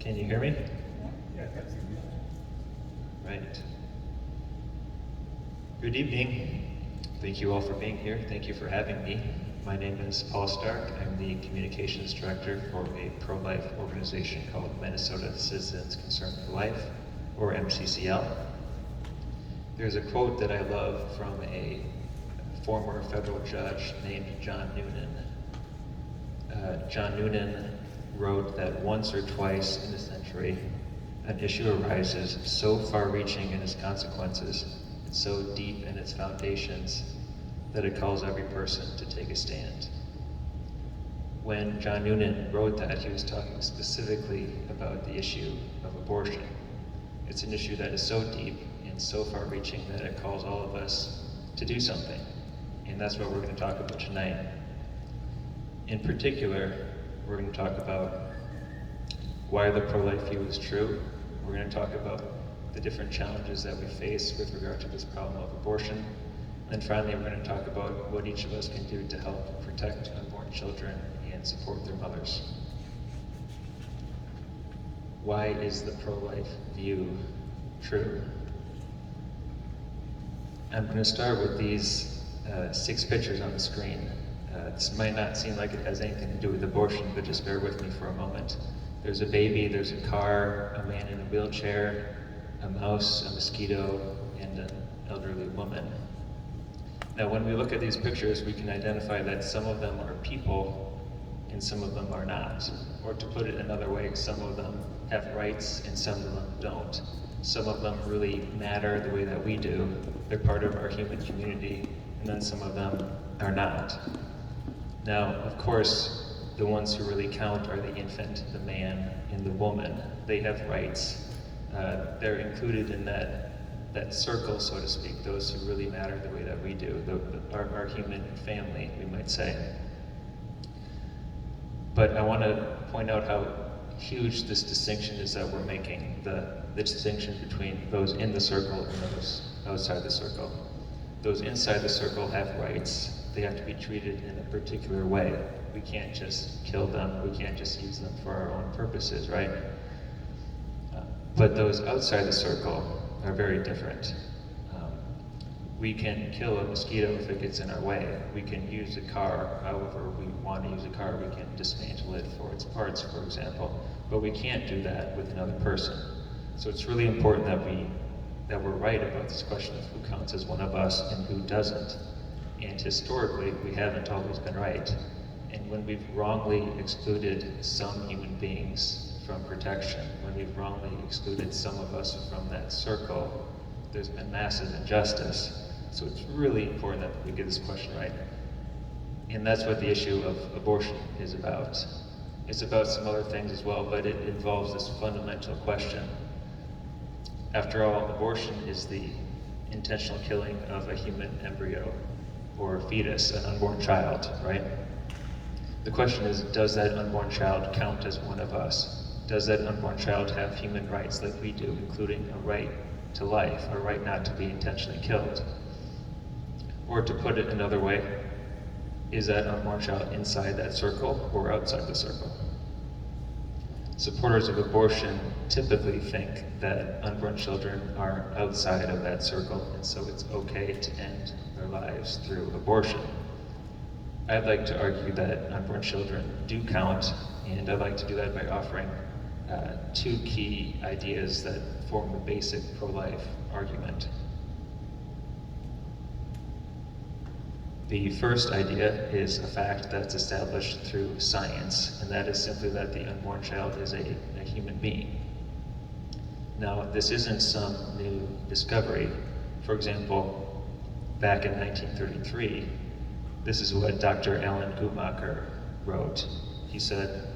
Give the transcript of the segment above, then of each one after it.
Can you hear me? Yeah, that's you. Right. Good evening. Thank you all for being here. Thank you for having me. My name is Paul Stark. I'm the communications director for a pro-life organization called Minnesota Citizens Concerned for Life, or MCCL. There's a quote that I love from a former federal judge named John Noonan. John Noonan wrote that once or twice in a century, an issue arises so far-reaching in its consequences and so deep in its foundations that it calls every person to take a stand. When John Noonan wrote that, he was talking specifically about the issue of abortion. It's an issue that is so deep and so far-reaching that it calls all of us to do something. And that's what we're going to talk about tonight. In particular, we're going to talk about why the pro-life view is true. We're going to talk about the different challenges that we face with regard to this problem of abortion. And finally, we're going to talk about what each of us can do to help protect unborn children and support their mothers. Why is the pro-life view true? I'm going to start with these 6 pictures on the screen. This might not seem like it has anything to do with abortion, but just bear with me for a moment. There's a baby, there's a car, a man in a wheelchair, a mouse, a mosquito, and an elderly woman. Now, when we look at these pictures, we can identify that some of them are people and some of them are not. Or to put it another way, some of them have rights and some of them don't. Some of them really matter the way that we do. They're part of our human community, and then some of them are not. Now, of course, the ones who really count are the infant, the man, and the woman. They have rights. They're included in that circle, so to speak, those who really matter the way that we do, our human family, we might say. But I want to point out how huge this distinction is that we're making, the distinction between those in the circle and those outside the circle. Those inside the circle have rights. They have to be treated in a particular way. We can't just kill them. We can't just use them for our own purposes, right? But those outside the circle are very different. We can kill a mosquito if it gets in our way. We can use a car however we want to use a car. We can dismantle it for its parts, for example. But we can't do that with another person. So it's really important that we're right about this question of who counts as one of us and who doesn't. And historically, we haven't always been right. And when we've wrongly excluded some human beings from protection, when we've wrongly excluded some of us from that circle, there's been massive injustice. So it's really important that we get this question right. And that's what the issue of abortion is about. It's about some other things as well, but it involves this fundamental question. After all, abortion is the intentional killing of a human embryo or fetus, an unborn child, right? The question is, does that unborn child count as one of us? Does that unborn child have human rights like we do, including a right to life, a right not to be intentionally killed? Or to put it another way, is that unborn child inside that circle or outside the circle? Supporters of abortion typically think that unborn children are outside of that circle, and so it's okay to end their lives through abortion. I'd like to argue that unborn children do count, and I'd like to do that by offering 2 key ideas that form the basic pro-life argument. The first idea is a fact that's established through science, and that is simply that the unborn child is a human being. Now, this isn't some new discovery. For example, back in 1933, this is what Dr. Alan Guttmacher wrote. He said,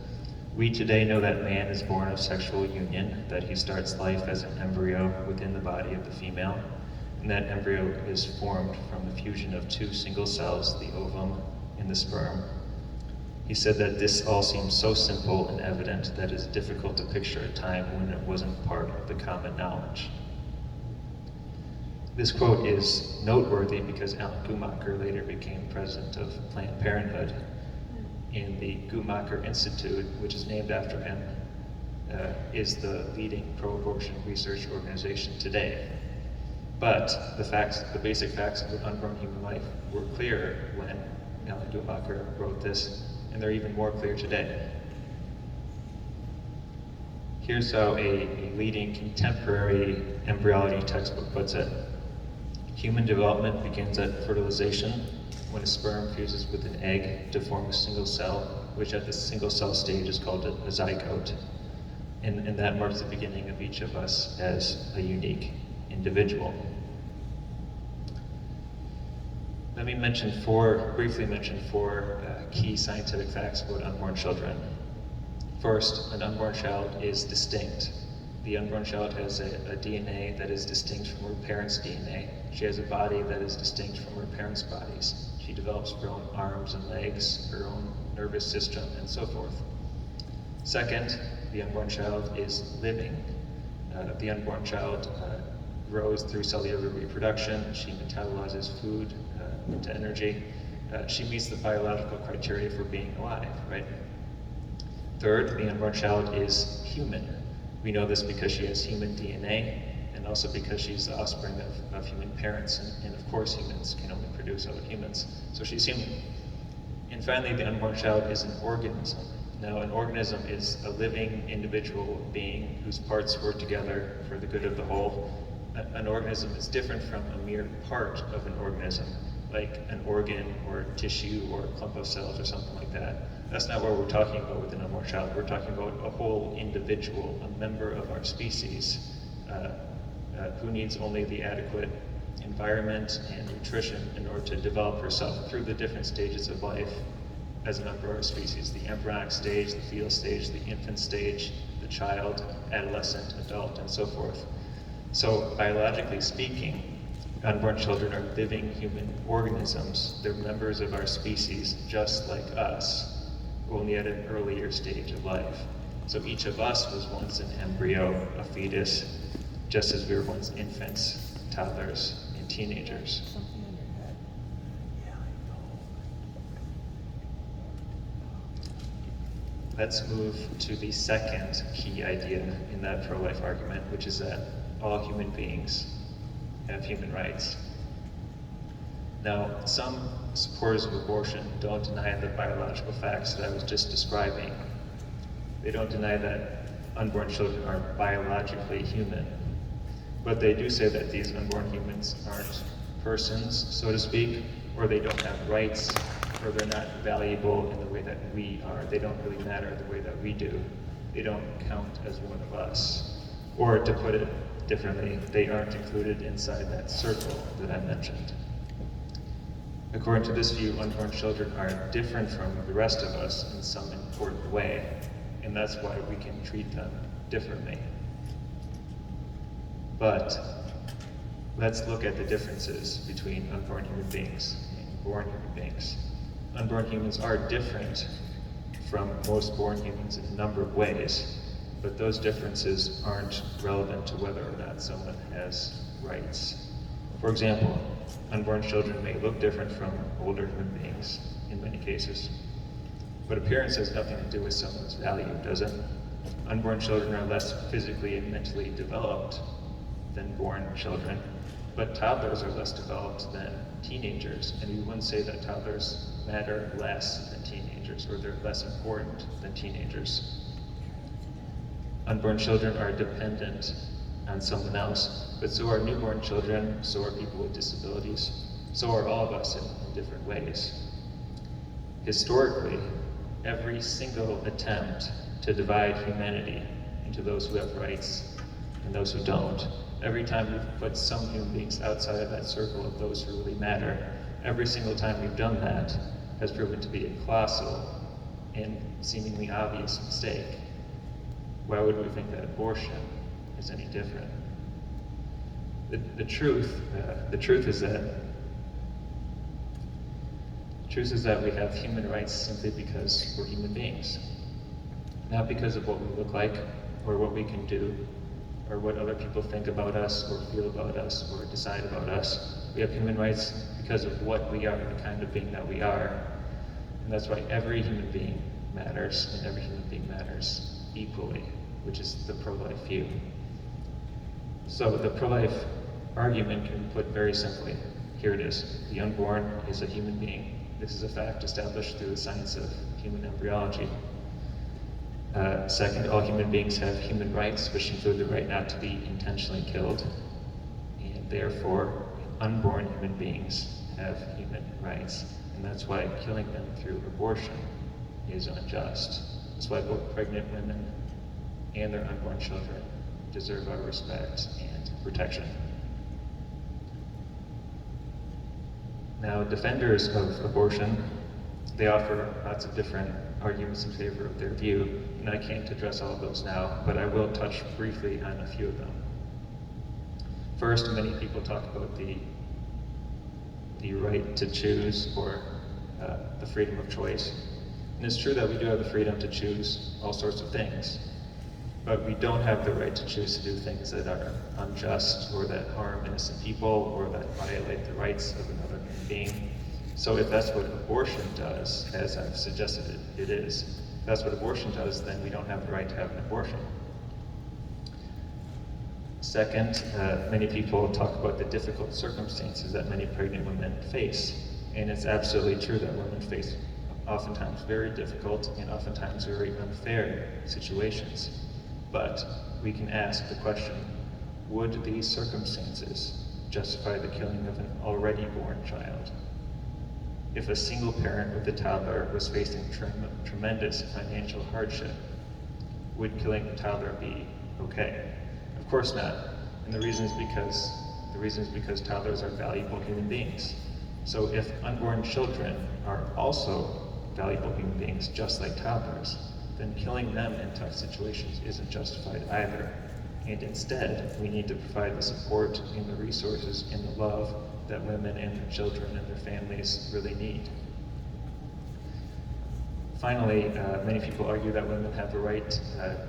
"We today know that man is born of sexual union, that he starts life as an embryo within the body of the female, and that embryo is formed from the fusion of 2 single cells, the ovum and the sperm. He said that this all seems so simple and evident that it's difficult to picture a time when it wasn't part of the common knowledge." This quote is noteworthy because Alan Guttmacher later became president of Planned Parenthood, and the Guttmacher Institute, which is named after him, is the leading pro-abortion research organization today. But the basic facts of unborn human life were clear when Ellen Dubacher wrote this, and they're even more clear today. Here's how a leading contemporary embryology textbook puts it. Human development begins at fertilization, when a sperm fuses with an egg to form a single cell, which at the single cell stage is called a zygote. And that marks the beginning of each of us as a unique individual. Let me briefly mention four key scientific facts about unborn children. First, an unborn child is distinct. The unborn child has a DNA that is distinct from her parents' DNA. She has a body that is distinct from her parents' bodies. She develops her own arms and legs, her own nervous system, and so forth. Second, the unborn child is living. The unborn child grows through cellular reproduction. She metabolizes food into energy. She meets the biological criteria for being alive, right? Third, the unborn child is human. We know this because she has human DNA, and also because she's the offspring of human parents, and of course humans can only produce other humans, so she's human. And finally, the unborn child is an organism. Now, an organism is a living individual being whose parts work together for the good of the whole. An organism is different from a mere part of an organism, like an organ or tissue or a clump of cells or something like that. That's not what we're talking about with an unborn child. We're talking about a whole individual, a member of our species, who needs only the adequate environment and nutrition in order to develop herself through the different stages of life as a member of our species: the embryonic stage, the fetal stage, the infant stage, the child, adolescent, adult, and so forth. So biologically speaking, unborn children are living human organisms. They're members of our species just like us, only at an earlier stage of life. So each of us was once an embryo, a fetus, just as we were once infants, toddlers, and teenagers. Let's move to the second key idea in that pro-life argument, which is that all human beings have human rights. Now, some supporters of abortion don't deny the biological facts that I was just describing. They don't deny that unborn children are biologically human, but they do say that these unborn humans aren't persons, so to speak, or they don't have rights, or they're not valuable in the way that we are. They don't really matter the way that we do. They don't count as one of us. Or to put it differently, they aren't included inside that circle that I mentioned. According to this view, unborn children are different from the rest of us in some important way, and that's why we can treat them differently. But let's look at the differences between unborn human beings and born human beings. Unborn humans are different from most born humans in a number of ways, but those differences aren't relevant to whether or not someone has rights. For example, unborn children may look different from older human beings in many cases, but appearance has nothing to do with someone's value, does it? Unborn children are less physically and mentally developed than born children, but toddlers are less developed than teenagers, and we wouldn't say that toddlers matter less than teenagers, or they're less important than teenagers. Unborn children are dependent on someone else, but so are newborn children, so are people with disabilities, so are all of us in different ways. Historically, every single attempt to divide humanity into those who have rights and those who don't, every time we've put some human beings outside of that circle of those who really matter, every single time we've done that has proven to be a colossal and seemingly obvious mistake. Why would we think that abortion is any different? The truth is that we have human rights simply because we're human beings, not because of what we look like or what we can do or what other people think about us or feel about us or decide about us. We have human rights because of what we are, the kind of being that we are. And that's why every human being matters, and every human being matters equally. which is the pro-life view. So the pro-life argument can be put very simply. Here it is. The unborn is a human being. This is a fact established through the science of human embryology. Second, all human beings have human rights, which include the right not to be intentionally killed. And therefore, unborn human beings have human rights. And that's why killing them through abortion is unjust. That's why both pregnant women and their unborn children deserve our respect and protection. Now, defenders of abortion, they offer lots of different arguments in favor of their view, and I can't address all of those now, but I will touch briefly on a few of them. First, many people talk about the right to choose, or the freedom of choice. And it's true that we do have the freedom to choose all sorts of things, but we don't have the right to choose to do things that are unjust, or that harm innocent people, or that violate the rights of another human being. So if that's what abortion does, as I've suggested it is, if that's what abortion does, then we don't have the right to have an abortion. Second, many people talk about the difficult circumstances that many pregnant women face. And it's absolutely true that women face oftentimes very difficult and oftentimes very unfair situations. But we can ask the question, would these circumstances justify the killing of an already born child? If a single parent with a toddler was facing tremendous financial hardship, would killing the toddler be okay? Of course not. And the reason is because toddlers are valuable human beings. So if unborn children are also valuable human beings, just like toddlers, then killing them in tough situations isn't justified either. And instead, we need to provide the support and the resources and the love that women and their children and their families really need. Finally, many people argue that women have the right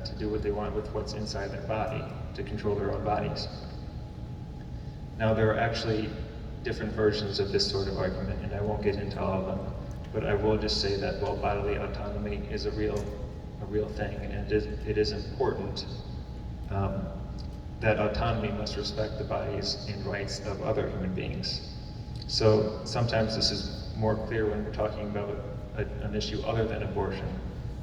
to do what they want with what's inside their body, to control their own bodies. Now, there are actually different versions of this sort of argument, and I won't get into all of them, but I will just say that while bodily autonomy is a real thing, and it is important, that autonomy must respect the bodies and rights of other human beings. So sometimes this is more clear when we're talking about an issue other than abortion.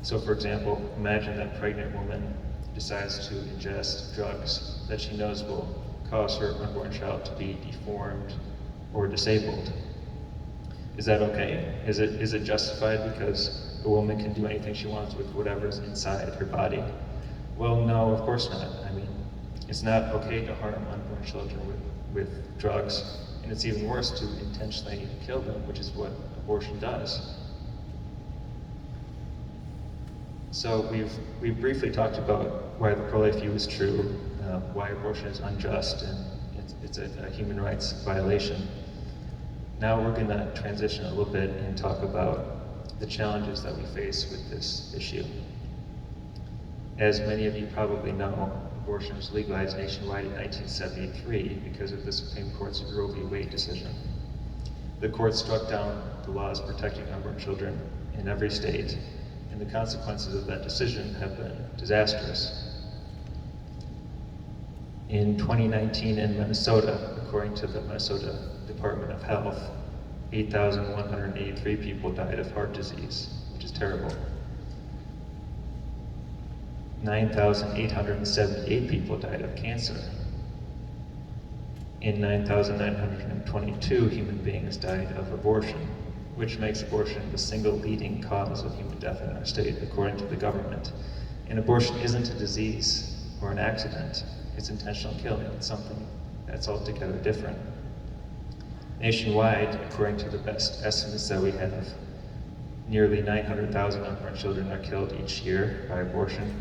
So for example, imagine that pregnant woman decides to ingest drugs that she knows will cause her unborn child to be deformed or disabled. Is that okay? Is it justified because a woman can do anything she wants with whatever's inside her body? Well, no, of course not. I mean, it's not okay to harm unborn children with drugs, and it's even worse to intentionally kill them, which is what abortion does. So we've briefly talked about why the pro-life view is true, why abortion is unjust, and it's a human rights violation. Now we're going to transition a little bit and talk about the challenges that we face with this issue. As many of you probably know, abortion was legalized nationwide in 1973 because of the Supreme Court's Roe v. Wade decision. The court struck down the laws protecting unborn children in every state, and the consequences of that decision have been disastrous. In 2019 in Minnesota, according to the Minnesota Department of Health, 8,183 people died of heart disease, which is terrible. 9,878 people died of cancer. And 9,922 human beings died of abortion, which makes abortion the single leading cause of human death in our state, according to the government. And abortion isn't a disease or an accident. It's intentional killing. It's something that's altogether different. Nationwide, according to the best estimates that we have, nearly 900,000 unborn children are killed each year by abortion.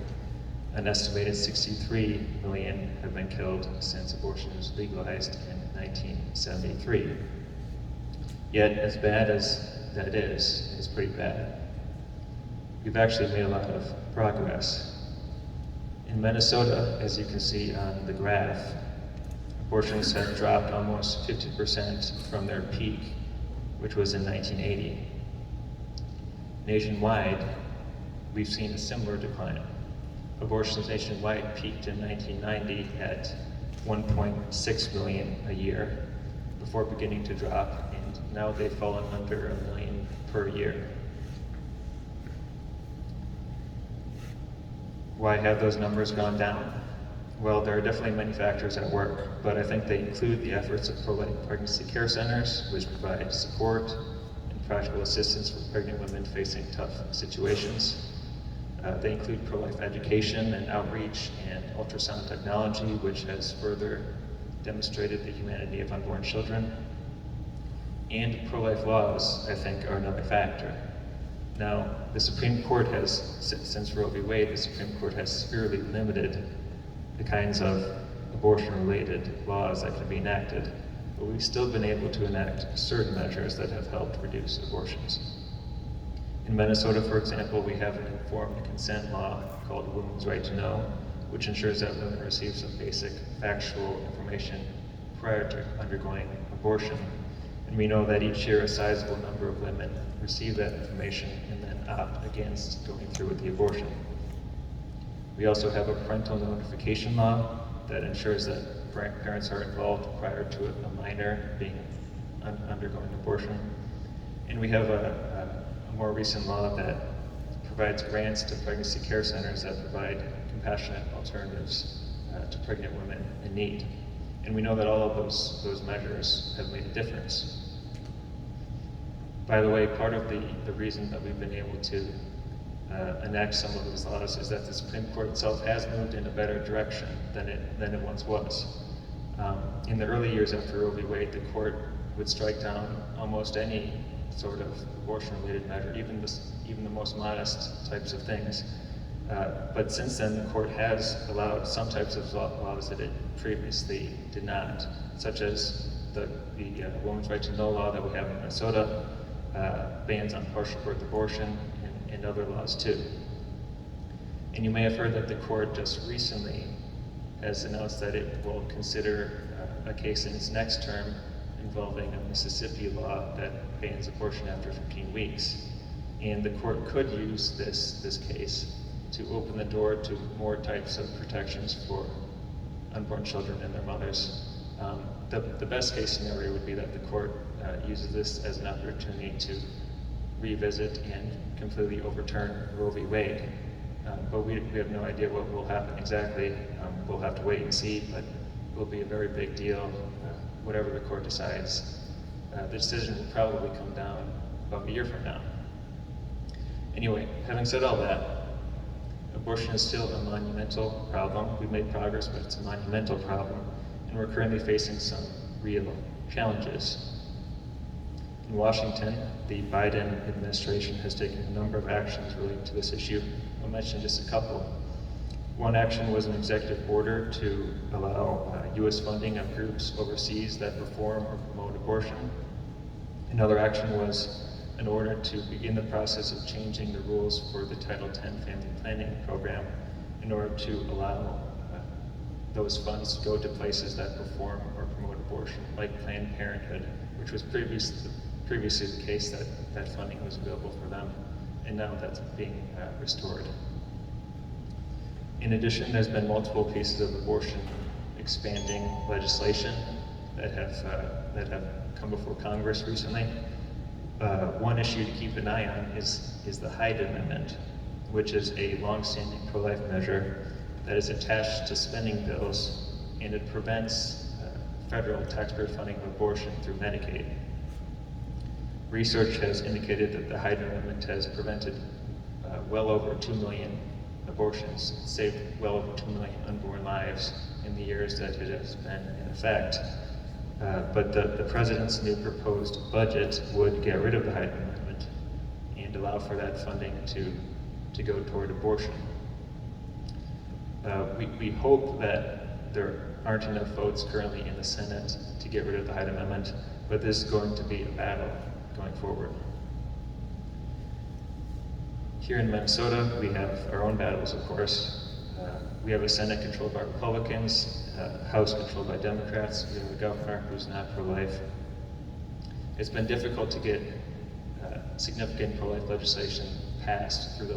An estimated 63 million have been killed since abortion was legalized in 1973. Yet, as bad as that is, it's pretty bad. We've actually made a lot of progress. In Minnesota, as you can see on the graph, abortions have dropped almost 50% from their peak, which was in 1980. Nationwide, we've seen a similar decline. abortions nationwide peaked in 1990 at 1.6 million a year before beginning to drop, and now they've fallen under 1 million per year. Why have those numbers gone down? Well, there are definitely many factors at work, but I think they include the efforts of pro-life pregnancy care centers, which provide support and practical assistance for pregnant women facing tough situations. They include pro-life education and outreach and ultrasound technology, which has further demonstrated the humanity of unborn children. And pro-life laws, I think, are another factor. Now, the Supreme Court has, since Roe v. Wade, the Supreme Court has severely limited the kinds of abortion-related laws that can be enacted, but we've still been able to enact certain measures that have helped reduce abortions. In Minnesota, for example, we have an informed consent law called Women's Right to Know, which ensures that women receive some basic factual information prior to undergoing abortion. And we know that each year a sizable number of women receive that information and then opt against going through with the abortion. We also have a parental notification law that ensures that parents are involved prior to a minor being undergoing abortion. And we have a more recent law that provides grants to pregnancy care centers that provide compassionate alternatives to pregnant women in need. And we know that all of those measures have made a difference. By the way, part of the reason that we've been able to enact some of those laws is that the Supreme Court itself has moved in a better direction than it once was. In the early years after Roe v. Wade, the court would strike down almost any sort of abortion-related measure, even the most modest types of things. But since then, the court has allowed some types of laws that it previously did not, such as the Women's Right to Know law that we have in Minnesota, bans on partial birth abortion, and other laws too. And you may have heard that the court just recently has announced that it will consider a case in its next term involving a Mississippi law that bans abortion after 15 weeks. And the court could use this case to open the door to more types of protections for unborn children and their mothers. The best case scenario would be that the court uses this as an opportunity to revisit and completely overturn Roe v. Wade. But we have no idea what will happen exactly. We'll have to wait and see, but it will be a very big deal, whatever the court decides. The decision will probably come down about a year from now. Anyway, having said all that, abortion is still a monumental problem. We've made progress, but it's a monumental problem, and we're currently facing some real challenges. In Washington, the Biden administration has taken a number of actions relating to this issue. I'll mention just a couple. One action was an executive order to allow U.S. funding of groups overseas that perform or promote abortion. Another action was an order to begin the process of changing the rules for the Title X family planning program in order to allow those funds to go to places that perform or promote abortion, like Planned Parenthood, which was previously the case that funding was available for them, and now that's being restored. In addition, there's been multiple pieces of abortion expanding legislation that have come before Congress recently. One issue to keep an eye on is the Hyde Amendment, which is a long-standing pro-life measure that is attached to spending bills, and it prevents federal taxpayer funding of abortion through Medicaid. Research has indicated that the Hyde Amendment has prevented well over 2 million abortions, saved well over 2 million unborn lives in the years that it has been in effect. But the president's new proposed budget would get rid of the Hyde Amendment and allow for that funding to go toward abortion. We hope that there aren't enough votes currently in the Senate to get rid of the Hyde Amendment, but this is going to be a battle going forward. Here in Minnesota, we have our own battles, of course. We have a Senate controlled by Republicans, a House controlled by Democrats. We have a governor who's not pro-life. It's been difficult to get significant pro-life legislation passed through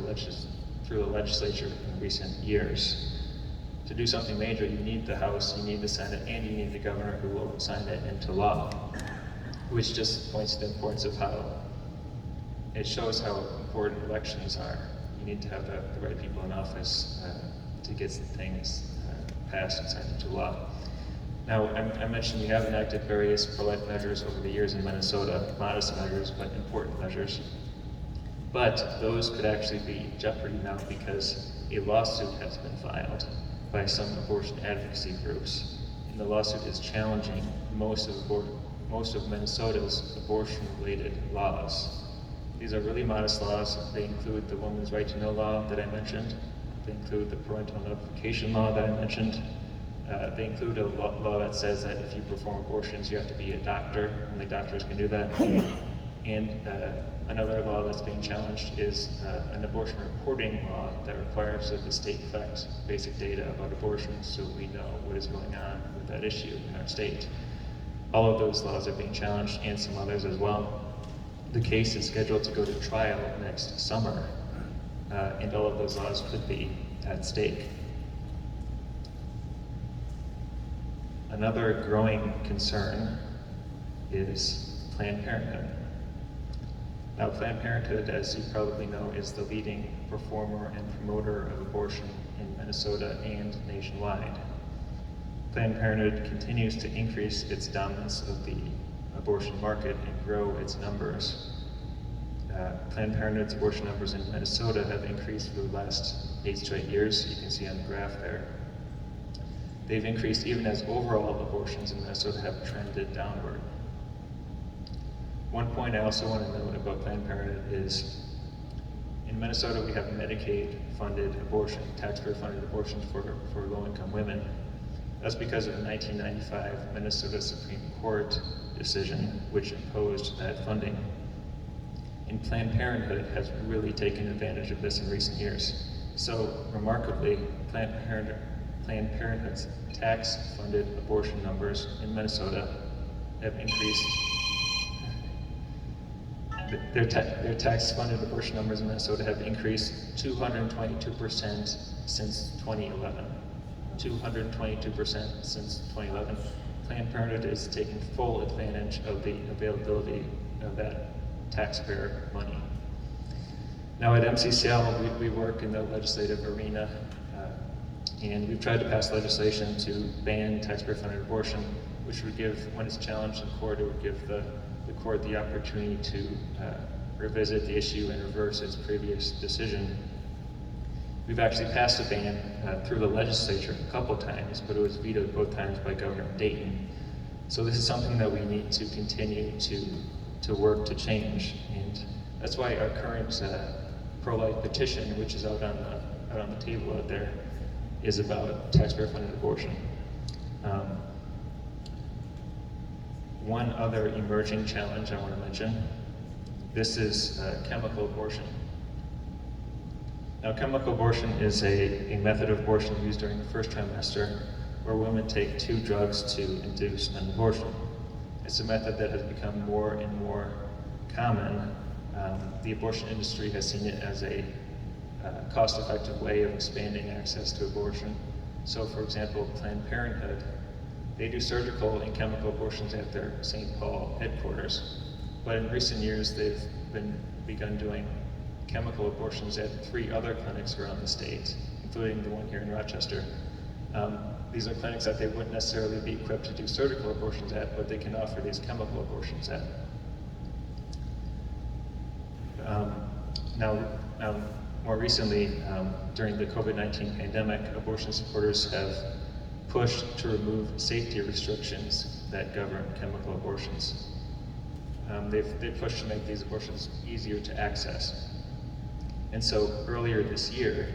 through the legislature in recent years. To do something major, you need the House, you need the Senate, and you need the governor who will sign it into law, which just points to the importance of how it shows how important elections are. You need to have the right people in office to get things passed and signed into law. Now, I mentioned we have enacted various pro-life measures over the years in Minnesota, modest measures, but important measures. But those could actually be in jeopardy now because a lawsuit has been filed by some abortion advocacy groups. And the lawsuit is challenging most of Minnesota's abortion-related laws. These are really modest laws. They include the woman's right to know law that I mentioned. They include the parental notification law that I mentioned. They include a law that says that if you perform abortions, you have to be a doctor. Only doctors can do that. And another law that's being challenged is an abortion reporting law that requires that the state collect basic data about abortions so we know what is going on with that issue in our state. All of those laws are being challenged, and some others as well. The case is scheduled to go to trial next summer, and all of those laws could be at stake. Another growing concern is Planned Parenthood. Now, Planned Parenthood, as you probably know, is the leading performer and promoter of abortion in Minnesota and nationwide. Planned Parenthood continues to increase its dominance of the abortion market and grow its numbers. Planned Parenthood's abortion numbers in Minnesota have increased for the last 8 straight years. You can see on the graph there. They've increased even as overall abortions in Minnesota have trended downward. One point I also want to note about Planned Parenthood is in Minnesota we have Medicaid-funded abortion, taxpayer-funded abortions for low-income women. That's because of the 1995 Minnesota Supreme Court decision which imposed that funding. And Planned Parenthood has really taken advantage of this in recent years. So remarkably, Planned Parenthood's tax-funded abortion numbers in Minnesota have increased. Their tax-funded abortion numbers in Minnesota have increased 222% since 2011. 222% since 2011. Planned Parenthood is taking full advantage of the availability of that taxpayer money. Now at MCCL, we work in the legislative arena, and we've tried to pass legislation to ban taxpayer-funded abortion, which would give, when it's challenged in court, it would give the court the opportunity to revisit the issue and reverse its previous decision. We've actually passed a ban through the legislature a couple times, but it was vetoed both times by Governor Dayton. So this is something that we need to continue to work to change, and that's why our current pro-life petition, which is out on the table out there, is about taxpayer-funded abortion. One other emerging challenge I want to mention, this is chemical abortion. Now, chemical abortion is a method of abortion used during the first trimester where women take 2 drugs to induce an abortion. It's a method that has become more and more common. The abortion industry has seen it as a cost-effective way of expanding access to abortion. So, for example, Planned Parenthood, they do surgical and chemical abortions at their St. Paul headquarters, but in recent years they've begun doing chemical abortions at 3 other clinics around the state, including the one here in Rochester. These are clinics that they wouldn't necessarily be equipped to do surgical abortions at, but they can offer these chemical abortions at. Now, more recently, during the COVID-19 pandemic, abortion supporters have pushed to remove safety restrictions that govern chemical abortions. They've pushed to make these abortions easier to access. And so earlier this year,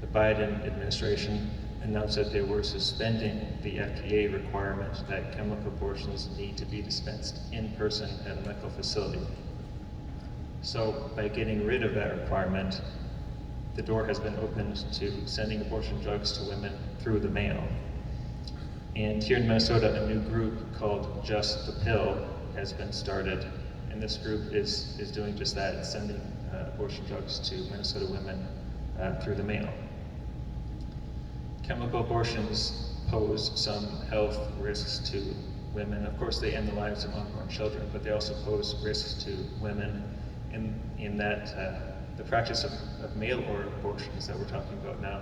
the Biden administration announced that they were suspending the FDA requirement that chemical abortions need to be dispensed in person at a medical facility. So by getting rid of that requirement, the door has been opened to sending abortion drugs to women through the mail. And here in Minnesota, a new group called Just the Pill has been started. And this group is doing just that. It's sending abortion drugs to Minnesota women through the mail. Chemical abortions pose some health risks to women. Of course, they end the lives of unborn children, but they also pose risks to women in that the practice of mail order abortions that we're talking about now,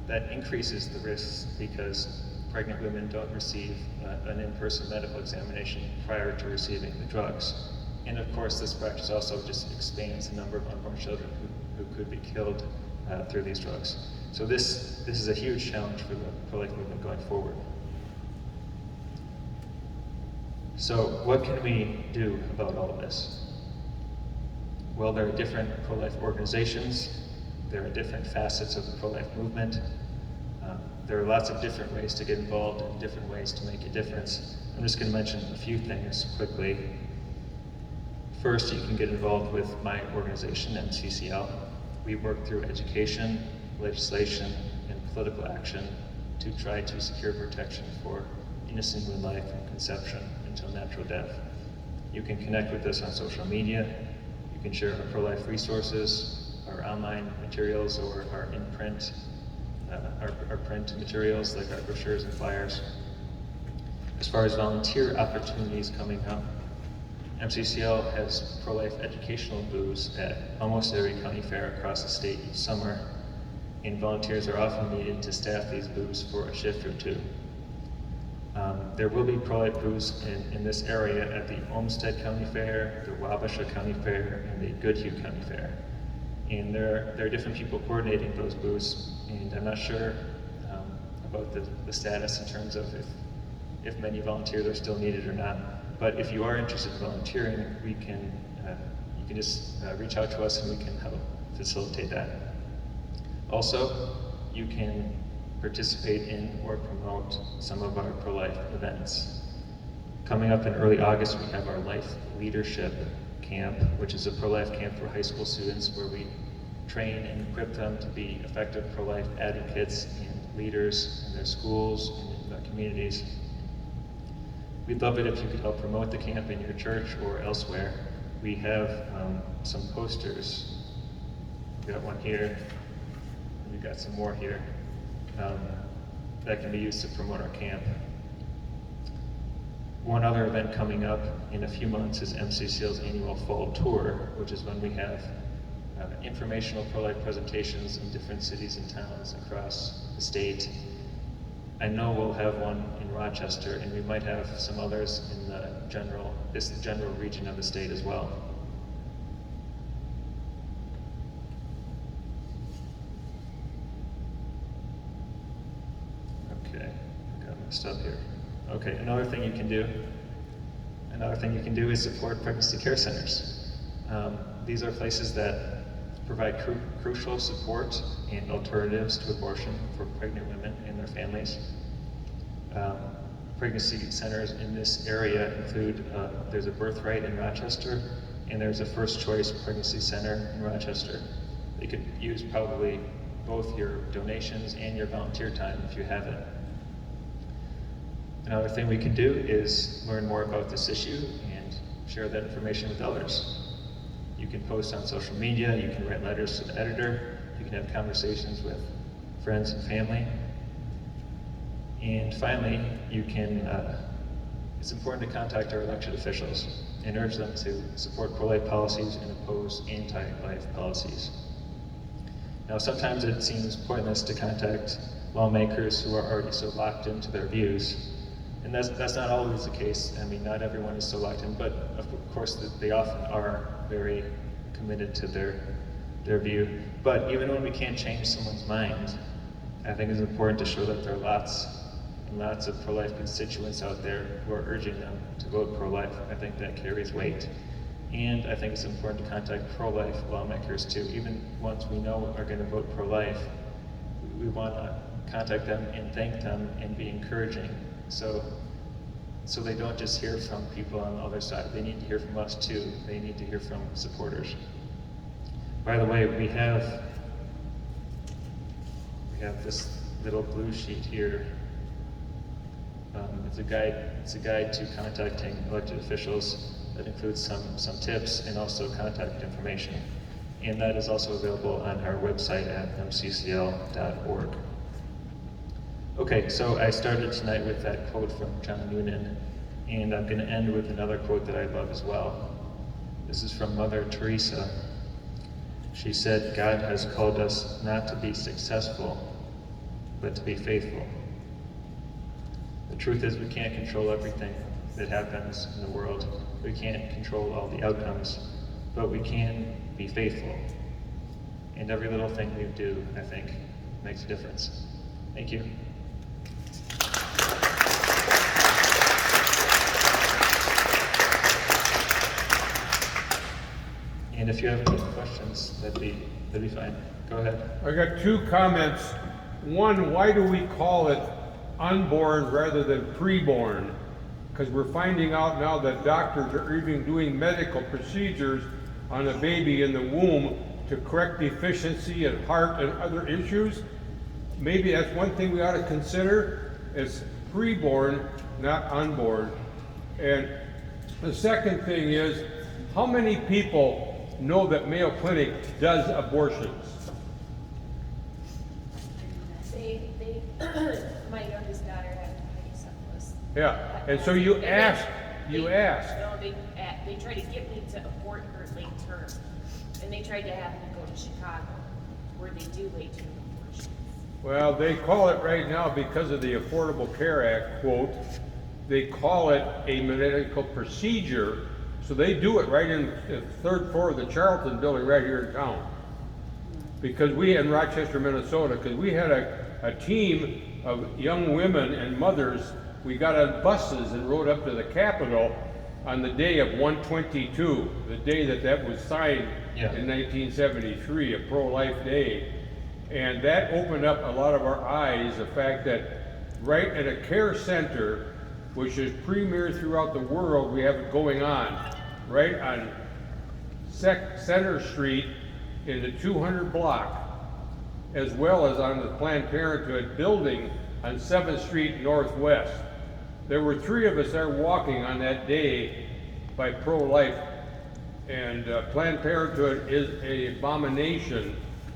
that increases the risks because pregnant women don't receive an in-person medical examination prior to receiving the drugs. And of course, this practice also just expands the number of unborn children who could be killed through these drugs. So this is a huge challenge for the pro-life movement going forward. So what can we do about all of this? Well, there are different pro-life organizations. There are different facets of the pro-life movement. There are lots of different ways to get involved and different ways to make a difference. I'm just going to mention a few things quickly. First, you can get involved with my organization, MCCL. We work through education, legislation, and political action to try to secure protection for innocent human life from conception until natural death. You can connect with us on social media. You can share our pro-life resources, our online materials, or our in-print, our print materials like our brochures and flyers. As far as volunteer opportunities coming up, MCCL has pro-life educational booths at almost every county fair across the state each summer, and volunteers are often needed to staff these booths for a shift or two. There will be pro-life booths in this area at the Olmsted County Fair, the Wabasha County Fair, and the Goodhue County Fair. And there are different people coordinating those booths, and I'm not sure about the status in terms of if many volunteers are still needed or not. But if you are interested in volunteering, you can just reach out to us and we can help facilitate that. Also, you can participate in or promote some of our pro-life events. Coming up in early August, we have our Life Leadership Camp, which is a pro-life camp for high school students where we train and equip them to be effective pro-life advocates and leaders in their schools and in their communities. We'd love it if you could help promote the camp in your church or elsewhere. We have some posters. We've got one here, and we've got some more here that can be used to promote our camp. One other event coming up in a few months is MCCL's annual fall tour, which is when we have informational pro-life presentations in different cities and towns across the state. I know we'll have one in Rochester, and we might have some others in this general region of the state as well. Okay, I got mixed up here. Okay, another thing you can do is support pregnancy care centers. These are places that provide crucial support and alternatives to abortion for pregnant women and their families. Pregnancy centers in this area include, there's a Birthright in Rochester, and there's a First Choice Pregnancy Center in Rochester. They could use probably both your donations and your volunteer time if you have it. Another thing we can do is learn more about this issue and share that information with others. You can post on social media, you can write letters to the editor, you can have conversations with friends and family. And finally, it's important to contact our elected officials and urge them to support pro-life policies and oppose anti-life policies. Now, sometimes it seems pointless to contact lawmakers who are already so locked into their views. And that's not always the case. I mean, not everyone is so locked in, but of course they often are very committed to their view. But even when we can't change someone's mind, I think it's important to show that there are lots and lots of pro-life constituents out there who are urging them to vote pro-life. I think that carries weight. And I think it's important to contact pro-life lawmakers too. Even ones we know are going to vote pro-life, we want to contact them and thank them and be encouraging. So they don't just hear from people on the other side. They need to hear from us too. They need to hear from supporters. By the way, we have this little blue sheet here. It's a guide to contacting elected officials that includes some tips and also contact information. and that is also available on our website at mccl.org. Okay, so I started tonight with that quote from John Noonan, and I'm going to end with another quote that I love as well. This is from Mother Teresa. She said, "God has called us not to be successful, but to be faithful." The truth is we can't control everything that happens in the world. We can't control all the outcomes, but we can be faithful. And every little thing we do, I think, makes a difference. Thank you. And if you have any questions, that'd be fine. Go ahead. I got two comments. One, why do we call it unborn rather than preborn? Because we're finding out now that doctors are even doing medical procedures on a baby in the womb to correct deficiency in heart and other issues. Maybe that's one thing we ought to consider, is preborn, not unborn. And the second thing is, how many people know that Mayo Clinic does abortions? My youngest daughter had hydrocephalus. Yeah, and so you ask. No, they tried to get me to abort her late term, and they tried to have me go to Chicago, where they do late term abortions. Well, they call it right now, because of the Affordable Care Act, quote, they call it a medical procedure. So they do it right in the third floor of the Charlton building right here in town. Because we, in Rochester, Minnesota, because we had a team of young women and mothers, we got on buses and rode up to the Capitol on the day of 1/22, the day that was signed in 1973, a pro-life day. And that opened up a lot of our eyes, the fact that right at a care center, which is premier throughout the world, we have it going on right on Center Street in the 200 block, as well as on the Planned Parenthood building on 7th Street Northwest. There were 3 of us there walking on that day by pro-life, and Planned Parenthood is an abomination.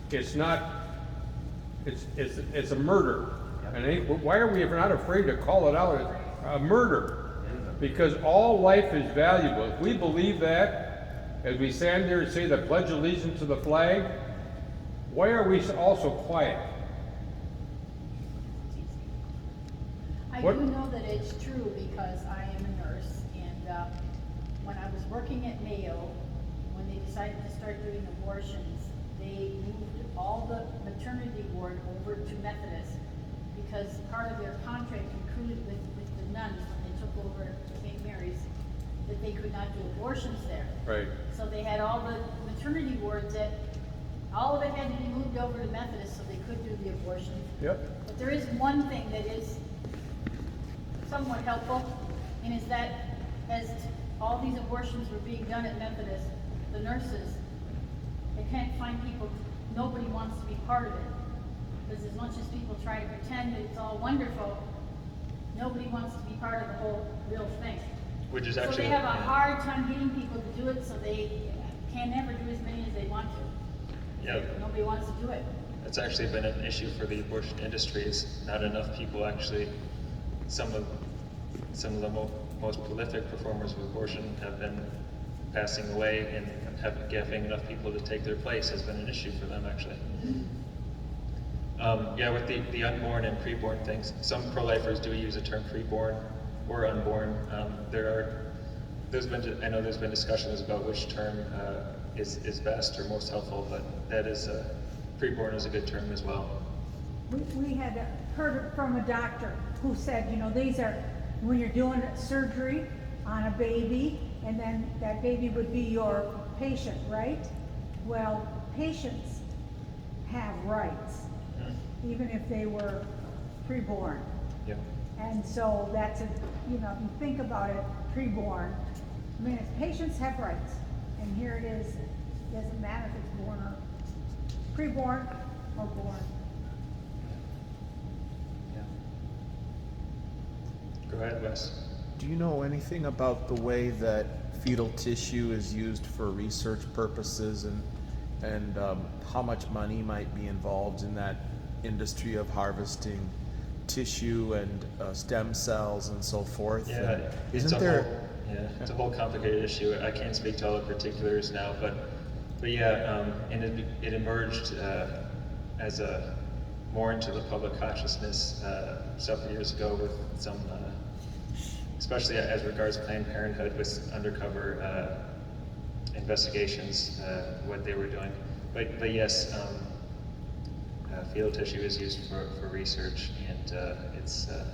It's not, it's a murder. And why are we not afraid to call it out a murder? Because all life is valuable. If we believe that, as we stand there and say the Pledge of Allegiance to the flag, why are we also quiet? I do know that it's true because I am a nurse, and when I was working at Mayo, when they decided to start doing abortions, they moved all the maternity ward over to Methodist because part of their contract included with the nuns when they took over St. Mary's that they could not do abortions there. Right. So they had all the maternity wards that all of it had to be moved over to Methodist so they could do the abortions. Yep. But there is one thing that is somewhat helpful, and is that as all these abortions were being done at Methodist, the nurses, they can't find people, nobody wants to be part of it. Because as much as people try to pretend that it's all wonderful, nobody wants to be part of the whole real thing. Which is So actually, they have a hard time getting people to do it, so they can never do as many as they want to. yeah, Nobody wants to do it. it's actually been an issue for the abortion industry. Is not enough people actually. Some of the most prolific performers of abortion have been passing away, and having enough people to take their place has been an issue for them actually. With the unborn and preborn things, some pro-lifers do use the term preborn or unborn. There's been discussions about which term is best or most helpful, but that is preborn is a good term as well. We had heard from a doctor who said, these are when you're doing surgery on a baby, and then that baby would be your patient, right? Well, patients have rights, even if they were preborn. Yeah. And so that's if you think about it, preborn. I mean, patients have rights, and here it is. It doesn't matter if it's born or preborn or born. Go ahead, Wes. Do you know anything about the way that fetal tissue is used for research purposes and and how much money might be involved in that industry of harvesting tissue and stem cells and so forth. Yeah, And it's isn't a there? whole, yeah, it's a whole complicated issue. I can't speak to all the particulars now, but yeah, and it emerged as a more into the public consciousness several years ago with some, especially as regards Planned Parenthood, with undercover investigations, what they were doing. But yes, fetal tissue is used for research, and it's a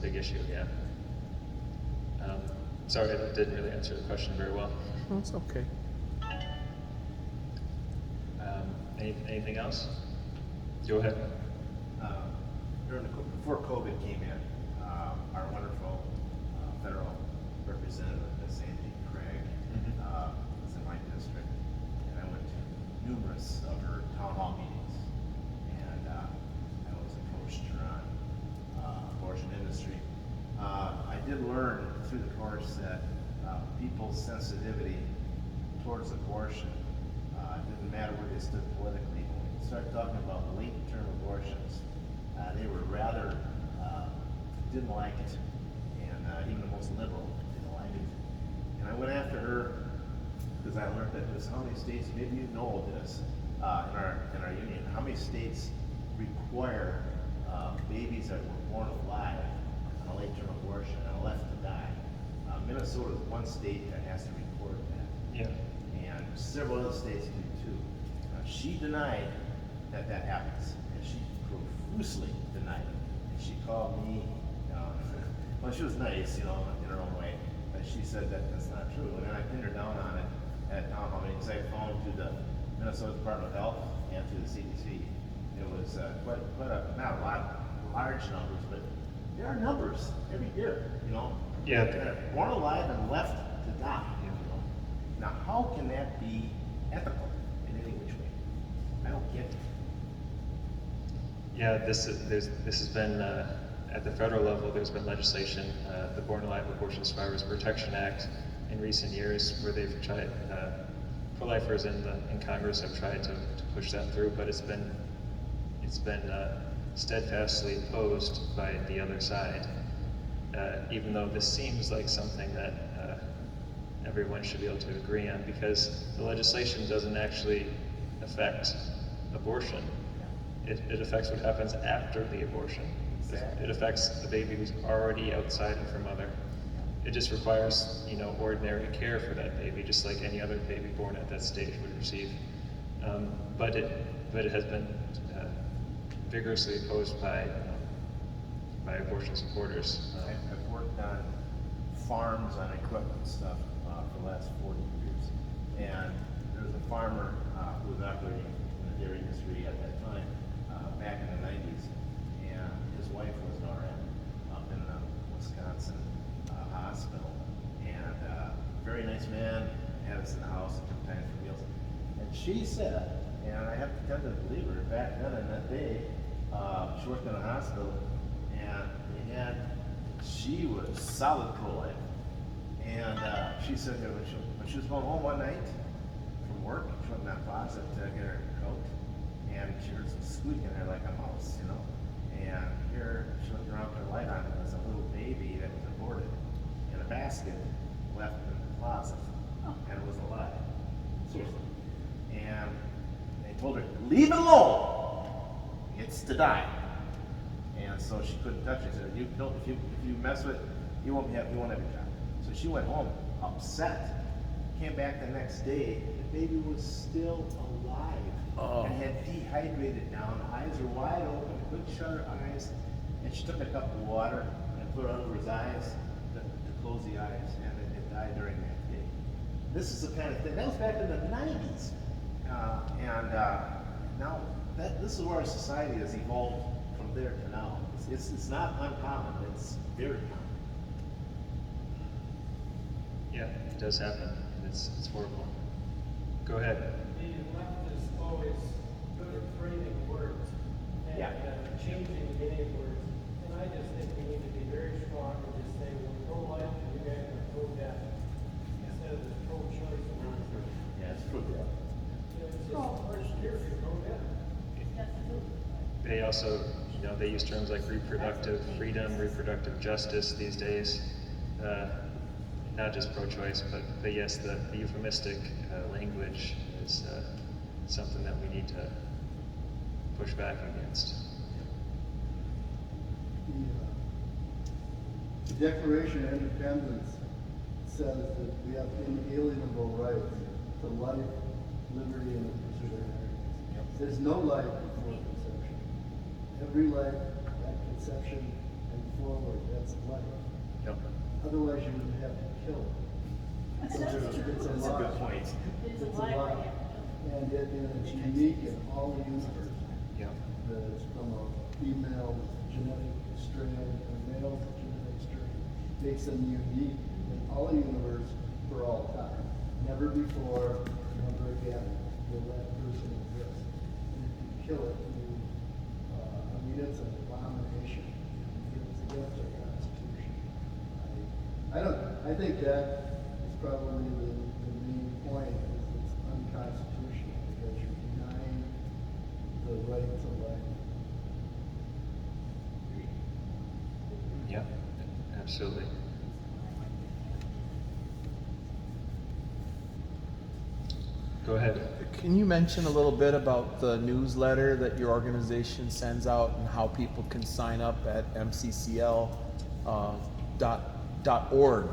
big issue. Yeah. Sorry, that didn't really answer the question very well. That's okay. Anything else? Go ahead. Before COVID came in, our wonderful federal representative, Miss Angie Craig, was in my district, and I went to numerous of her town hall meetings, and I was approached her on abortion industry. I did learn through the course that people's sensitivity towards abortion didn't matter where they stood politically. When we started talking about late-term abortions, they were rather didn't like it, and even the most liberal didn't like it. And I went after her because I learned that there's how many states, maybe you know this, in our union, how many states require babies that were born alive on a late-term abortion and are left to die. Minnesota is one state that has to record that. Yeah. And several other states do too. She denied that that happens, and she profusely denied it. And she called me, well, she was nice, in her own way, but she said that that's not true. And then I pinned her down on it at town hall meetings. I phoned to the Minnesota Department of Health and to the CDC. It was quite not a lot, large numbers, but there are numbers every year, Yeah. that are born alive and left to die. Now, how can that be ethical in any which way? I don't get it. Yeah, this has been at the federal level. There's been legislation, the Born Alive Abortion Survivors Protection Act, in recent years, where they've tried. Pro-lifers in Congress have tried to push that through, but it's been steadfastly opposed by the other side. Even though this seems like something that everyone should be able to agree on, because the legislation doesn't actually affect abortion. It affects what happens after the abortion. It affects the baby who's already outside of her mother. It just requires, ordinary care for that baby, just like any other baby born at that stage would receive. But it has been vigorously opposed by abortion supporters. I've worked on farms, on equipment and stuff for the last 40 years. And there was a farmer who was operating in the dairy industry at that time, back in the 90s. And his wife was an RN up in Wisconsin hospital. And very nice man, had us in the house and took time for meals. And she said, and I have to tend to believe her, back then in that day, she worked in a hospital, and she was solid pro-life. And she said that when she was going home one night from work, she went in that closet to get her coat, and she heard some squeaking in there like a mouse, And here, she looked around, put her light on, and there was a little baby that was aborted in a basket left in the closet, and it was alive. Seriously. And they told her, leave it alone. It's to die. And so she couldn't touch it. She said, if you mess with it, you won't have your job. So she went home upset. Came back the next day. The baby was still alive and had dehydrated down. The eyes were wide open. Couldn't shut her eyes. And she took a cup of water and put it under his eyes to close the eyes, and it died during that day. This is the kind of thing that was back in the 90s, and now this is where our society has evolved from there to now. It's not uncommon. It's very common. Yeah, it does happen, and it's horrible. Go ahead. The left is always good at framing words and changing the meaning of words. And I just think we need to be very strong and just say we're pro-life and you guys are pro-death instead of this pro-choice. Yeah, it's true. They also, they use terms like reproductive freedom, reproductive justice these days. Not just pro-choice, but yes, the euphemistic language is something that we need to push back against. The Declaration of Independence says that we have inalienable rights to life, liberty, and the pursuit of happiness. There's no life before conception. Every life at conception and forward, that's life. Yep. Otherwise, you would have to kill it. So it's a That's a lie. good point. It's a It's a lie. lie. And it's unique in all the universe. Yep. It's from a female genetic strain and a male genetic strain. Makes them unique in all the universe for all time. Never before, never again will that person exist. And if you kill it, it's an abomination. It's against our Constitution. I think that is probably the main point, is it's unconstitutional because you're denying the right to life. Yep, absolutely. Go ahead. Can you mention a little bit about the newsletter that your organization sends out and how people can sign up at mccl.org,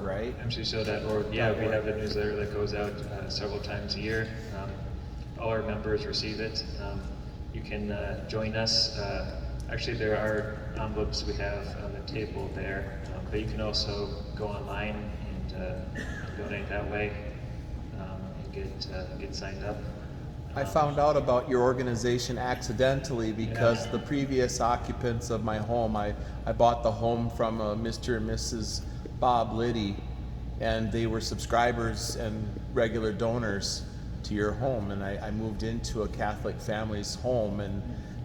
right? MCCL.org. Yeah, we have a newsletter that goes out several times a year. All our members receive it. You can join us. Actually, there are envelopes we have on the table there, but you can also go online and donate that way and get signed up. I found out about your organization accidentally because the previous occupants of my home, I bought the home from Mr. and Mrs. Bob Liddy, and they were subscribers and regular donors to your home, and I moved into a Catholic family's home, and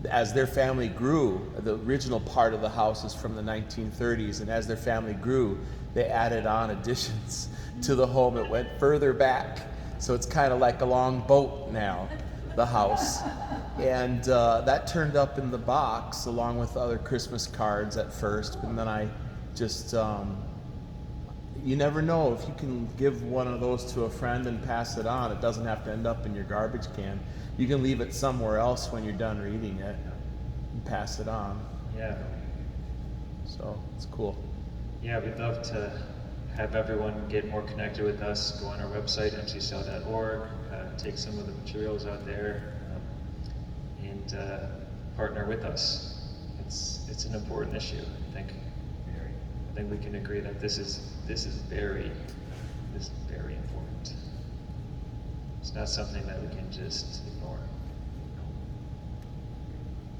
as their family grew, the original part of the house is from the 1930s, and as their family grew, they added on additions to the home. It went further back, so it's kind of like a long boat now, the house. And that turned up in the box along with other Christmas cards at first, and then I just, you never know, if you can give one of those to a friend and pass it on, it doesn't have to end up in your garbage can. You can leave it somewhere else when you're done reading it and pass it on. Yeah. So it's cool. Yeah, we'd love to have everyone get more connected with us. Go on our website, mccl.org, take some of the materials out there, and partner with us. It's an important issue, I think. I think we can agree that this is very important. It's not something that we can just ignore.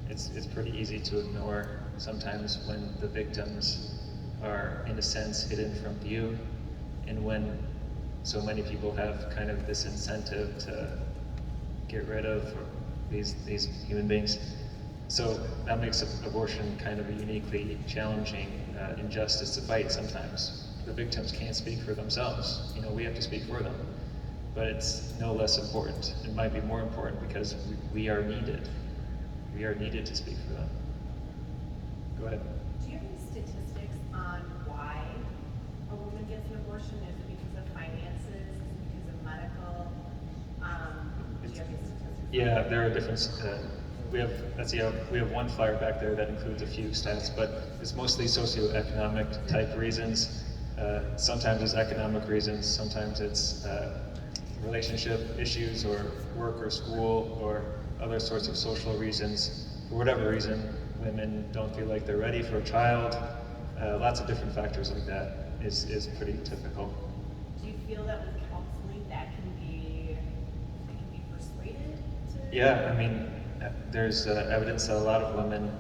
It's pretty easy to ignore sometimes when the victims are, in a sense, hidden from view, and when so many people have kind of this incentive to get rid of these human beings. So that makes abortion kind of a uniquely challenging injustice to fight sometimes. The victims can't speak for themselves. We have to speak for them. But it's no less important. It might be more important because we are needed. We are needed to speak for them. Go ahead. Do you have any statistics on why a woman gets an abortion? Is it because of finances? Is it because of medical? Do you have any statistics? Yeah, there are different. We have one flyer back there that includes a few stats, but it's mostly socioeconomic type reasons. Sometimes it's economic reasons. Sometimes it's relationship issues, or work or school, or other sorts of social reasons. For whatever reason, women don't feel like they're ready for a child. Lots of different factors like that is pretty typical. Do you feel that with counseling that can be persuaded to? Yeah, I mean, there's evidence that a lot of women,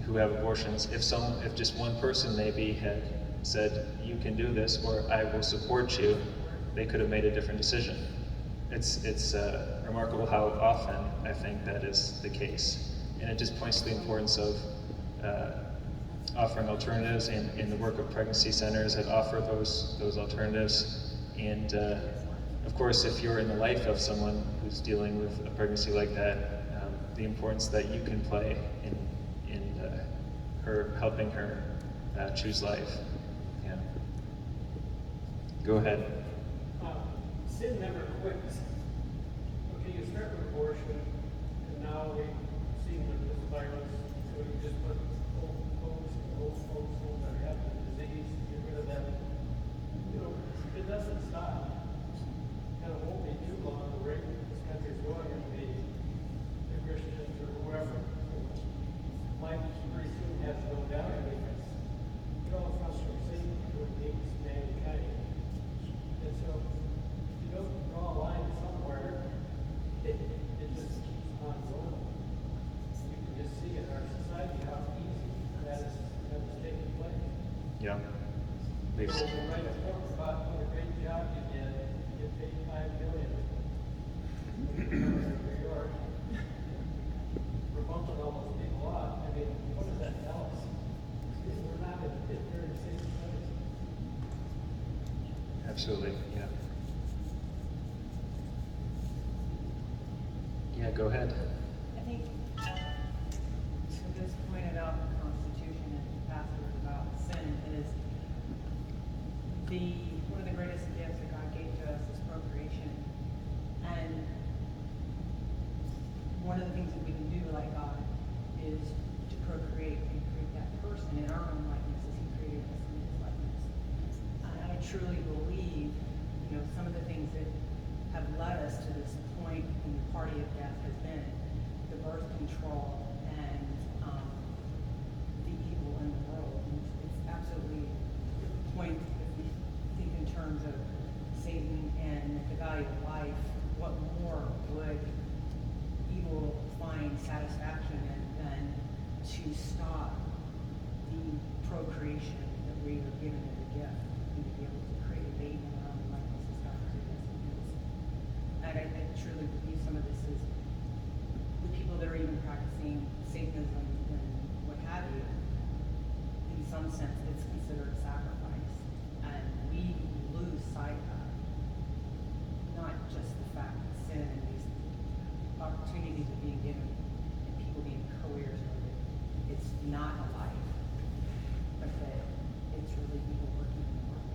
who have abortions, if just one person maybe had said, you can do this, or I will support you, they could have made a different decision. It's remarkable how often I think that is the case. And it just points to the importance of offering alternatives and the work of pregnancy centers that offer those alternatives. And of course, if you're in the life of someone who's dealing with a pregnancy like that, the importance that you can play in her helping her choose life. Yeah. Go ahead. Sin never quits. Okay, you start with abortion, and now we've seen with this virus, so you just put old folks that have the disease, get rid of them. You know, it doesn't stop. And it won't be too long, the rate this country's going, it'll be the Christians or whoever. Life pretty soon has to go down because it all comes from Satan who needs mankind. And so, you don't draw a line somewhere, it just keeps on going. You can just see in our society how easy that is taking place. Yeah. So Please. when you write a book about what a great job you did, you get paid $5 million. In New York, we're bumping all those people off. I mean, what does that tell us? We're not in a very safe place. Absolutely. Yeah. Yeah. Go ahead. I think, so this pointed out in the Constitution and pastors about sin is one of the greatest gifts that God gave to us is procreation. And one of the things that we can do like God is to procreate and create that person in our own likeness as He created us in His likeness. And I truly believe, some of the things that have led us to this point in the party of death has been the birth control and the evil in the world. And it's absolutely the point, if we think in terms of Satan and the value of life, what more would evil find satisfaction in than to stop the procreation that we are given as a gift and to be able to create a baby in our own likeness as God created us in His. And I truly believe some of this is the people that are even practicing Satanism and what have you. In some sense, it's considered a sacrifice, and we lose sight of that. Not just the fact that sin and these opportunities are being given and people being co-heirs with it. It's not a life, but that it's really evil working in the world.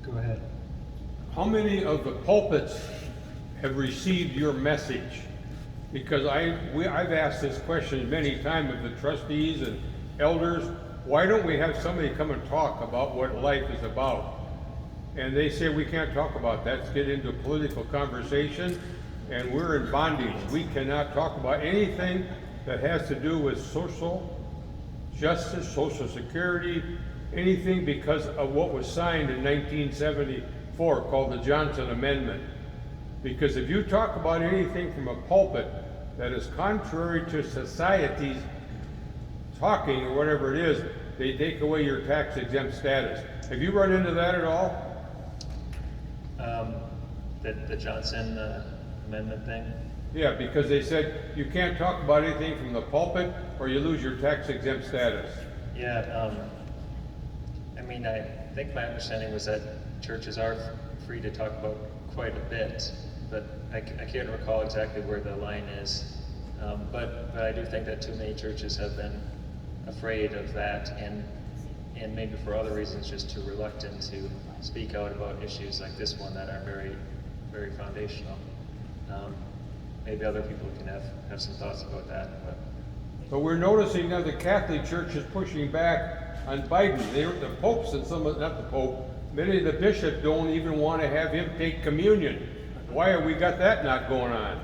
Go ahead. How many of the pulpits have received your message? Because I've asked this question many times of the trustees and elders. Why don't we have somebody come and talk about what life is about? And they say we can't talk about that. Let's get into a political conversation, and we're in bondage. We cannot talk about anything that has to do with social justice, social security, anything because of what was signed in 1974 called the Johnson Amendment. Because if you talk about anything from a pulpit that is contrary to society's talking or whatever it is, they take away your tax exempt status. Have you run into that at all? The Johnson Amendment thing? Yeah, because they said you can't talk about anything from the pulpit or you lose your tax exempt status. Yeah, I mean, I think my understanding was that churches are free to talk about quite a bit, but I can't recall exactly where the line is. But I do think that too many churches have been afraid of that, and maybe for other reasons just too reluctant to speak out about issues like this one that are very, very foundational. Maybe other people can have some thoughts about that. But we're noticing now the Catholic Church is pushing back on Biden. The popes and not the pope, many of the bishops don't even want to have him take communion. Why have we got that not going on?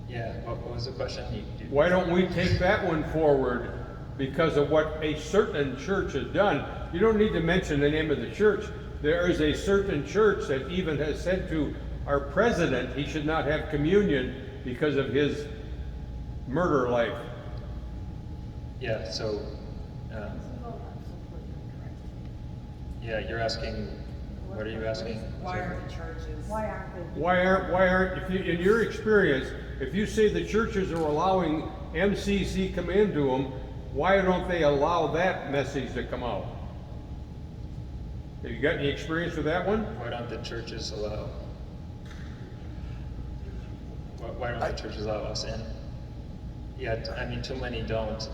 Yeah, what was the question? Why don't we take that one forward because of what a certain church has done? You don't need to mention the name of the church. There is a certain church that even has said to our president he should not have communion because of his murder life. Yeah, so, yeah, you're asking, what are you asking? Why aren't the churches? Why aren't they? Why aren't, if you, in your experience, if you say the churches are allowing MCC come into them, why don't they allow that message to come out? Have you got any experience with that one? Why don't the churches allow? Why don't the churches allow us in? Yeah, I mean, too many don't.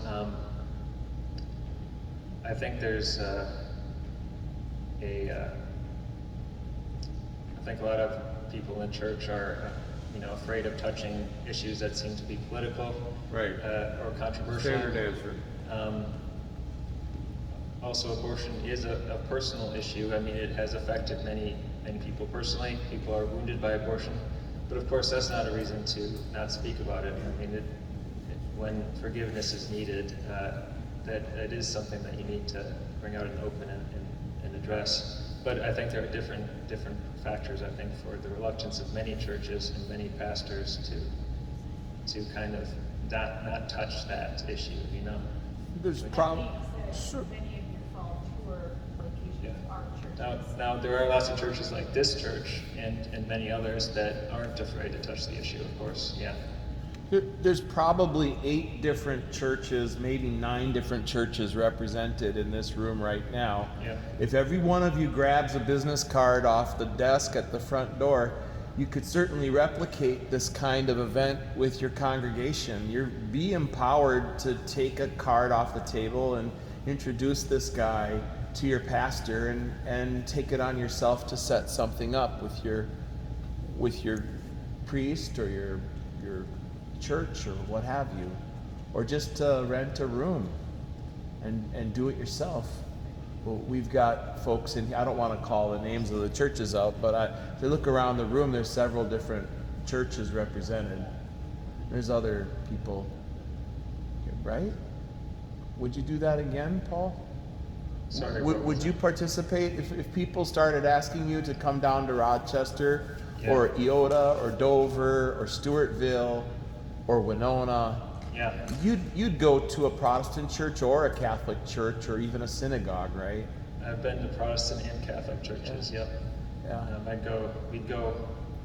I think there's I think a lot of people in church are, afraid of touching issues that seem to be political, Right. Or controversial. Standard answer. Also, abortion is a personal issue. I mean, it has affected many people personally. People are wounded by abortion, but of course, that's not a reason to not speak about it. I mean, when forgiveness is needed, that it is something that you need to bring out and open and address. But I think there are different factors, I think, for the reluctance of many churches and many pastors to kind of not touch that issue, There's That problem. being said, Sure. many of your fall tour locations are churches. Now there are lots of churches like this church and many others that aren't afraid to touch the issue, of course, yeah. There's probably 8 different churches, maybe 9 different churches represented in this room right now. Yeah. If every one of you grabs a business card off the desk at the front door, you could certainly replicate this kind of event with your congregation. Be empowered to take a card off the table and introduce this guy to your pastor and take it on yourself to set something up with your priest or your church or what have you, or just rent a room and do it yourself. Well, we've got folks in here, I don't want to call the names of the churches out, but if you look around the room, there's several different churches represented. There's other people, right? Would you do that again, Paul? Sorry. Would you participate if people started asking you to come down to Rochester, Yeah. or Iota, or Dover, or Stewartville, or Winona? Yeah. You'd go to a Protestant church or a Catholic church or even a synagogue, right? I've been to Protestant and Catholic churches, yep. Yeah. We'd go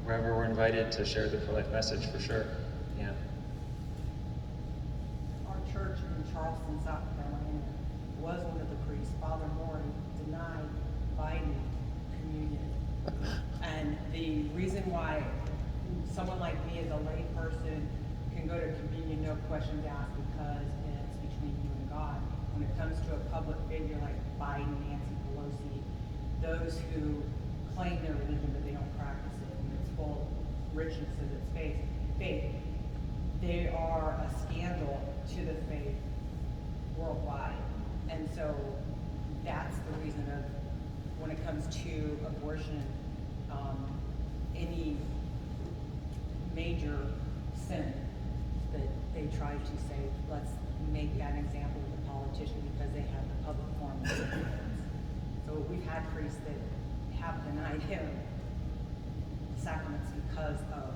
wherever we're invited to share the pro-life message, for sure, yeah. Our church in Charleston, South Carolina, was one of the priests, Father Moore, denied Biden communion. And the reason why someone like me as a lay person can go to communion, no questions asked, because it's between you and God. When it comes to a public figure like Biden, Nancy Pelosi, those who claim their religion but they don't practice it, and it's full richness of its faith, they are a scandal to the faith worldwide. And so that's the reason of, when it comes to abortion, any major sin that they try to say, let's make that example of the politician because they have the public forum. So we've had priests that have denied him sacraments because of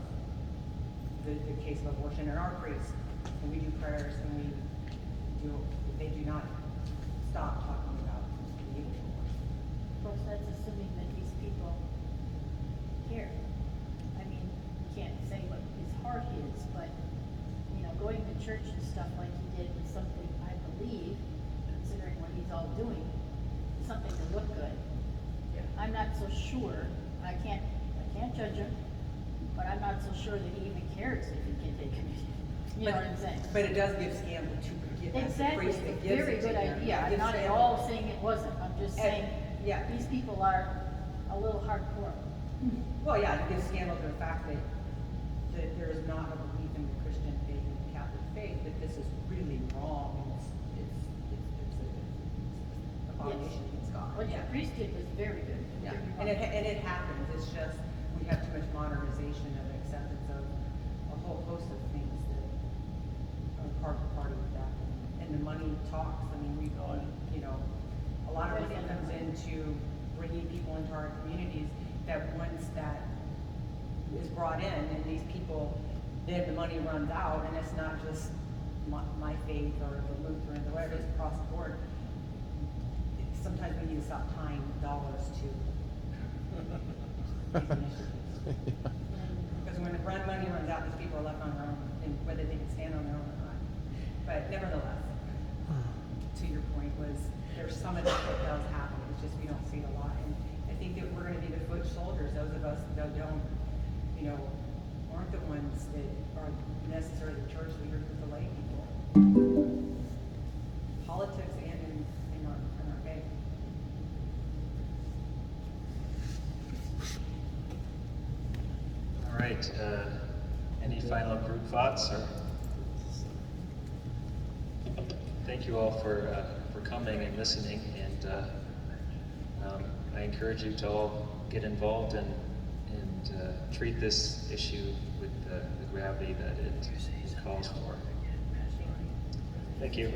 the case of abortion. And our priests, and we do prayers, and they do not stop talking about the evil of abortion. Of course, that's assuming that these people care. I mean, you can't say what his heart is, but, going to church and stuff like he did is something, I believe, considering what he's all doing, something to look good. Yeah. I'm not so sure, I can't judge him, but I'm not so sure that he even cares if he can take communion. You know what I'm saying? But it does give scandal to give as the Exactly, priest it's that a gives very it to good them. idea. It I'm gives not at scandal. all saying it wasn't. I'm just And- saying, yeah. these people are a little hardcore. Well, yeah, it gives scandal to the fact that there is not a belief in the Christian faith and the Catholic faith, that this is really wrong, and it's a abomination against God. What Yeah. the priest did was very good. Yeah, and it happens, it's just, we have too much modernization of acceptance of a whole host of things that are part of the party with that. And the money talks, I mean, a lot of money comes into bringing people into our communities, that once that is brought in, and these people, then the money runs out, and it's not just my faith or the Lutheran or whatever, it's across the board. Sometimes we need to stop tying dollars to these initiatives. Because when the money runs out, these people are left on their own, and whether they can stand on their own or not. But nevertheless, to your point, was there's some of that that does happen, it's just we don't see it a lot. And I think that we're gonna be the foot soldiers, those of us that don't, aren't the ones that are necessarily the church leaders, but the lay people. Politics and in our faith. All right, any final group thoughts or? Thank you all for coming and listening, and I encourage you to all get involved and treat this issue with the gravity that it calls for. Thank you.